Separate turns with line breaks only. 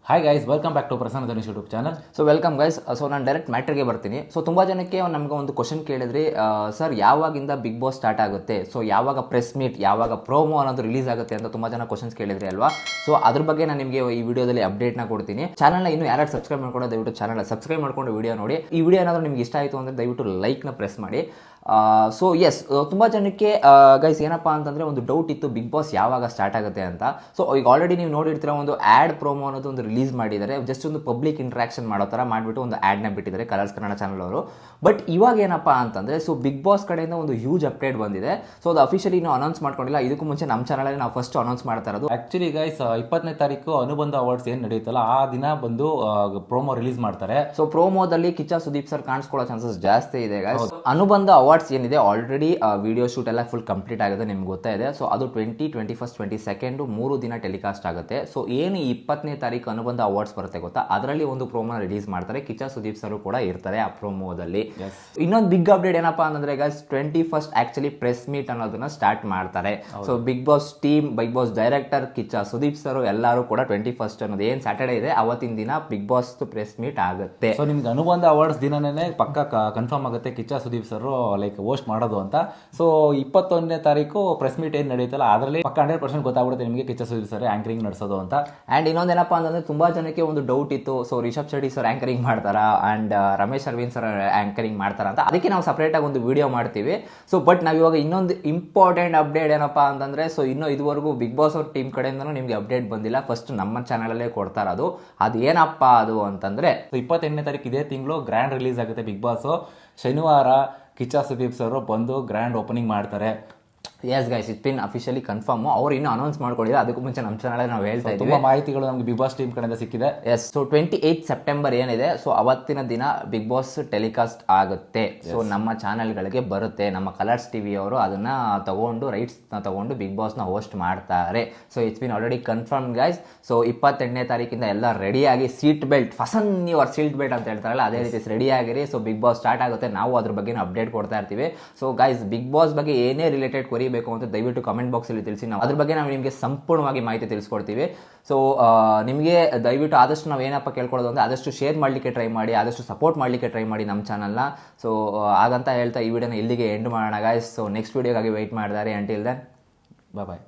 Hi guys, welcome back to Prasanna Dhanush YouTube channel.
So welcome guys. So ನಾನು direct ಮ್ಯಾಟ್ರಿಗೆ ಬರ್ತೀನಿ. So ತುಂಬ ಜನಕ್ಕೆ ನಮ್ಗೆ ಒಂದು ಕ್ವಶನ್ ಕೇಳಿದ್ರಿ, ಸರ್ ಯಾವಾಗಿಂದ ಬಿಗ್ ಬಾಸ್ ಸ್ಟಾರ್ಟ್ ಆಗುತ್ತೆ, ಸೊ ಯಾವಾಗ ಪ್ರೆಸ್ ಮೀಟ್, ಯಾವಾಗ ಪ್ರೋಮೋ ಅನ್ನೋದು ರಿಲೀಸ್ ಆಗುತ್ತೆ ಅಂತ ತುಂಬ ಜನ ಕ್ವಶನ್ಸ್ ಕೇಳಿದ್ರಿ ಅಲ್ವಾ. ಸೊ ಅದ್ರ ಬಗ್ಗೆ ನಾನು ನಿಮಗೆ ಈ ವಿಡಿಯೋದಲ್ಲಿ ಅಪ್ಡೇಟ್ನ ಕೊಡ್ತೀನಿ. ಚಾನಲ್ನ ಇನ್ನೂ ಯಾರು ಸಬ್ಸ್ಕ್ರೈಬ್ ಮಾಡ್ಕೊಂಡು ದಯವಿಟ್ಟು ಚಾನಲ್ ಸಬ್ಸ್ಕ್ರೈಬ್ ಮಾಡ್ಕೊಂಡು ವಿಡಿಯೋ ನೋಡಿ. ಈ ವಿಡಿಯೋ ಏನಾದರೂ ನಿಮ್ಗೆ ಇಷ್ಟ ಆಯಿತು ಅಂದರೆ ದಯವಿಟ್ಟು ಲೈಕ್ನ ಪ್ರೆಸ್ ಮಾಡಿ. ಸೊ ಎಸ್, ತುಂಬ ಜನಕ್ಕೆ ಗೈಸ್ ಏನಪ್ಪ ಅಂತಂದರೆ ಒಂದು ಡೌಟ್ ಇತ್ತು, ಬಿಗ್ ಬಾಸ್ ಯಾವಾಗ ಸ್ಟಾರ್ಟ್ ಆಗುತ್ತೆ ಅಂತ. ಸೊ ಈಗ ಆಲ್ರೆಡಿ ನೀವು ನೋಡಿರ್ತೀರ, ಒಂದು ಆ್ಯಡ್ ಪ್ರೋಮೋ ಅನ್ನೋದು ಒಂದು ರಿಲೀಸ್ ಮಾಡಿದ್ದಾರೆ. ಜಸ್ಟ್ ಒಂದು ಪಬ್ಲಿಕ್ ಇಂಟ್ರಾಕ್ಷನ್ ಮಾಡೋ ಥರ ಮಾಡಿಬಿಟ್ಟು ಒಂದು ಆ್ಯಡ್ನ ಬಿಟ್ಟಿದ್ದಾರೆ ಕಲರ್ಸ್ ಕನ್ನಡ ಚಾನಲ್ ಅವರು. ಬಟ್ ಇವಾಗ ಏನಪ್ಪ ಅಂತಂದರೆ, ಸೊ ಬಿಗ್ ಬಾಸ್ ಕಡೆಯಿಂದ ಒಂದು ಹ್ಯೂಜ್ ಅಪ್ಡೇಟ್ ಬಂದಿದೆ. ಸೊ ಅದು ಅಫಿಷಿಯಲಿ ಇನ್ನೂ ಅನೌನ್ಸ್ ಮಾಡ್ಕೊಂಡಿಲ್ಲ. ಇದಕ್ಕೂ ಮುಂಚೆ ನಮ್ಮ ಚಾನಲಲ್ಲಿ ನಾವು ಫಸ್ಟ್ ಅನೌನ್ಸ್ ಮಾಡ್ತಾ ಇರೋದು.
ಆ್ಯಕ್ಚುಲಿ ಗೈಸ್ 20ನೇ ತಾರೀಕು ಅನುಬಂಧ ಅವಾರ್ಡ್ಸ್ ಏನು ನಡೆಯುತ್ತಲ್ಲ, ಆ ದಿನ ಬಂದು ಪ್ರೋಮೋ ರಿಲೀಸ್ ಮಾಡ್ತಾರೆ.
ಸೊ ಪ್ರೋಮೋದಲ್ಲಿ ಕಿಚ್ಚ ಸುದೀಪ್ ಸರ್ ಕಾಣಿಸ್ಕೊಳ್ಳೋ ಚಾನ್ಸಸ್ ಜಾಸ್ತಿ ಇದೆ ಗೈಸ್. ಅನುಬಂಧ ಅವಾರ್ಡ್ಸ್ ಏನಿದೆ ಆಲ್ರೆಡಿ ವಿಡಿಯೋ ಶೂಟ್ ಎಲ್ಲ ಫುಲ್ ಕಂಪ್ಲೀಟ್ ಆಗುತ್ತೆ, ನಿಮ್ಗೆ ಗೊತ್ತಾ ಇದೆ. ಸೊ ಅದು 20, 21, 22 3 ದಿನ ಟೆಲಿಕಾಸ್ಟ್ ಆಗುತ್ತೆ. ಸೊ ಏನು 20ನೇ ತಾರೀಕು ಅನುಬಂಧ ಅವಾರ್ಡ್ಸ್ ಬರುತ್ತೆ ಗೊತ್ತಾ, ಅದರಲ್ಲಿ ಒಂದು ಪ್ರೋಮೋನ ರಿಲೀಸ್ ಮಾಡ್ತಾರೆ. ಕಿಚ್ಚ ಸುದೀಪ್ ಸರ್ ಕೂಡ ಇರ್ತಾರೆ ಆ ಪ್ರೋಮೋದಲ್ಲಿ. ಇನ್ನೊಂದು ಬಿಗ್ ಅಪ್ಡೇಟ್ ಏನಪ್ಪಾ ಅಂತಂದ್ರೆ guys, 21st actually press meet ಅನ್ನೋದನ್ನ ಸ್ಟಾರ್ಟ್ ಮಾಡ್ತಾರೆ. So Bigg Boss team, Bigg Boss director Kichcha Sudeep sir ಎಲ್ಲರೂ ಕೂಡ 21st ಅನ್ನೋದು ಏನು ಸ್ಯಾಟರ್ಡೇ ಇದೆ ಅವತ್ತಿನ ದಿನ ಬಿಗ್ ಬಾಸ್ ಪ್ರೆಸ್ ಮೀಟ್ ಆಗುತ್ತೆ.
ಸೊ ನಿಮ್ಗೆ ಅನುಬಂಧ ಅವಾರ್ಡ್ಸ್ ದಿನನೇ ಪಕ್ಕ ಕನ್ಫರ್ಮ್ ಆಗುತ್ತೆ Kichcha Sudeep sir like host ಮಾಡೋದು ಅಂತ. ಸೊ 21ನೇ ತಾರೀಕು ಪ್ರೆಸ್ ಮೀಟ್ ಏನು ನಡೆಯುತ್ತಲ್ಲ, ಅದರಲ್ಲಿ ಪಕ್ಕ 100% ಗೊತ್ತಾಗ್ಬಿಡುತ್ತೆ ನಿಮಗೆ ಕಿಚ್ಚ ಸುದೀಪ್ ಸರ್ ಆಂಕರಿಂಗ್ ನಡೆಸೋದು ಅಂತ.
ಆ್ಯಂಡ್ ಇನ್ನೊಂದೇನಪ್ಪ ಅಂತಂದ್ರೆ ತುಂಬಾ ಜನಕ್ಕೆ ಒಂದು ಡೌಟ್ ಇತ್ತು, so Rishab Shetty sir anchoring ಮಾಡ್ತಾರಾ and Ramesh Aravind sir anchoring ಮಾಡ್ತಾರಾ ಅಂತ. ಅದಕ್ಕೆ ನಾವು ಸಪ್ರೇಟಾಗಿ ಒಂದು ವಿಡಿಯೋ ಮಾಡ್ತೀವಿ. ಸೊ ಬಟ್ ನಾವು ಇವಾಗ ಇನ್ನೊಂದು ಇಂಪಾರ್ಟೆಂಟ್ ಅಪ್ಡೇಟ್ ಏನಪ್ಪಾ ಅಂತಂದ್ರೆ, ಸೊ ಇನ್ನೂ ಇದುವರೆಗೂ ಬಿಗ್ ಬಾಸ್ ಅವ್ರ ಟೀಮ್ ಕಡೆಯಿಂದನೂ ನಿಮಗೆ ಅಪ್ಡೇಟ್ ಬಂದಿಲ್ಲ. ಫಸ್ಟ್ ನಮ್ಮ ಚಾನಲಲ್ಲೇ ಕೊಡ್ತಾ ಇರೋದು. ಅದೇನಪ್ಪ ಅದು ಅಂತಂದ್ರೆ,
28ನೇ ತಾರೀಕು ಇದೇ ತಿಂಗಳು ಗ್ರ್ಯಾಂಡ್ ರಿಲೀಸ್ ಆಗುತ್ತೆ ಬಿಗ್ ಬಾಸ್. ಶನಿವಾರ ಕಿಚ್ಚ ಸುದೀಪ್ ಸರ್ ಬಂದು ಗ್ರ್ಯಾಂಡ್ ಓಪನಿಂಗ್ ಮಾಡ್ತಾರೆ.
Yes guys, it's been officially confirm. ಅವ್ರು ಇನ್ನೂ ಅನೌನ್ಸ್ ಮಾಡ್ಕೊಂಡಿಲ್ಲ, ಅದಕ್ಕೂ ಮುಂಚೆ ನಮ್ಮ ಚಾನಲ್ ನಾವು ಹೇಳ್ತಾ ಇದ್ದೀವಿ.
ತುಂಬಾ ಮಾಹಿತಿಗಳು ನಮಗೆ ಬಿಗ್ ಬಾಸ್ ಟೀಮ್ ಕಡೆಯಿಂದ ಸಿಕ್ಕಿದೆ.
ಎಸ್, ಸೊ 28 ಸೆಪ್ಟೆಂಬರ್ ಏನಿದೆ, ಸೊ ಅವತ್ತಿನ ದಿನ ಬಿಗ್ ಬಾಸ್ ಟೆಲಿಕಾಸ್ಟ್ ಆಗುತ್ತೆ. ಸೊ ನಮ್ಮ ಚಾನಲ್ಗಳಿಗೆ ಬರುತ್ತೆ. ನಮ್ಮ ಕಲರ್ಸ್ ಟಿವಿ ಅವರು ಅದನ್ನ ತಗೊಂಡು ರೈಟ್ಸ್ನ ತಗೊಂಡು ಬಿಗ್ ಬಾಸ್ನ ಹೋಸ್ಟ್ ಮಾಡ್ತಾರೆ. So it's been already confirm guys. So 28ನೇ ತಾರೀಕಿಂದ ಎಲ್ಲ ರೆಡಿಯಾಗಿ, seat belt fasten your seat belt ಅಂತ ಹೇಳ್ತಾರಲ್ಲ, ಅದೇ ರೀತಿ ರೆಡಿ ಆಗಿರಿ. ಸೊ ಬಿಗ್ ಬಾಸ್ ಸ್ಟಾರ್ಟ್ ಆಗುತ್ತೆ. ನಾವು ಅದ್ರ ಬಗ್ಗೆ ಅಪ್ಡೇಟ್ ಕೊಡ್ತಾ ಇರ್ತೀವಿ. ಸೊ ಗೈಸ್, ಬಿಗ್ ಬಾಸ್ ಬಗ್ಗೆ ಏನೇ ರಿಲೇಟೆಡ್ ಕ್ವರಿ ಬೇಕು ಅಂತ ದಯವಿಟ್ಟು ಕಮೆಂಟ್ ಬಾಕ್ಸಲ್ಲಿ ತಿಳಿಸಿ. ನಾವು ಅದ್ರ ಬಗ್ಗೆ ನಾವು ನಿಮಗೆ ಸಂಪೂರ್ಣವಾಗಿ ಮಾಹಿತಿ ತಿಳಿಸ್ಕೊಡ್ತೀವಿ. ಸೊ ನಿಮಗೆ ದಯವಿಟ್ಟು ಆದಷ್ಟು ನಾವು ಏನಪ್ಪ ಕೇಳ್ಕೊಳ್ಳೋದು ಅಂದರೆ, ಆದಷ್ಟು ಶೇರ್ ಮಾಡಲಿಕ್ಕೆ ಟ್ರೈ ಮಾಡಿ, ಆದಷ್ಟು ಸಪೋರ್ಟ್ ಮಾಡಲಿಕ್ಕೆ ಟ್ರೈ ಮಾಡಿ ನಮ್ಮ ಚಾನಲ್ನ. ಸೊ ಹಾಗಂತ ಹೇಳ್ತಾ ಈ ವಿಡಿಯೋನ ಇಲ್ಲಿಗೆ ಎಂಡ್ ಮಾಡೋಣ ಗಾಯ್ಸ್. ಸೊ ನೆಕ್ಸ್ಟ್ ವಿಡಿಯೋಗಾಗಿ ವೆಯ್ಟ್ ಮಾಡಿದ್ದಾರೆ. ಅಂಟಿಲ್ ದೆನ್ ಬಾಯ್.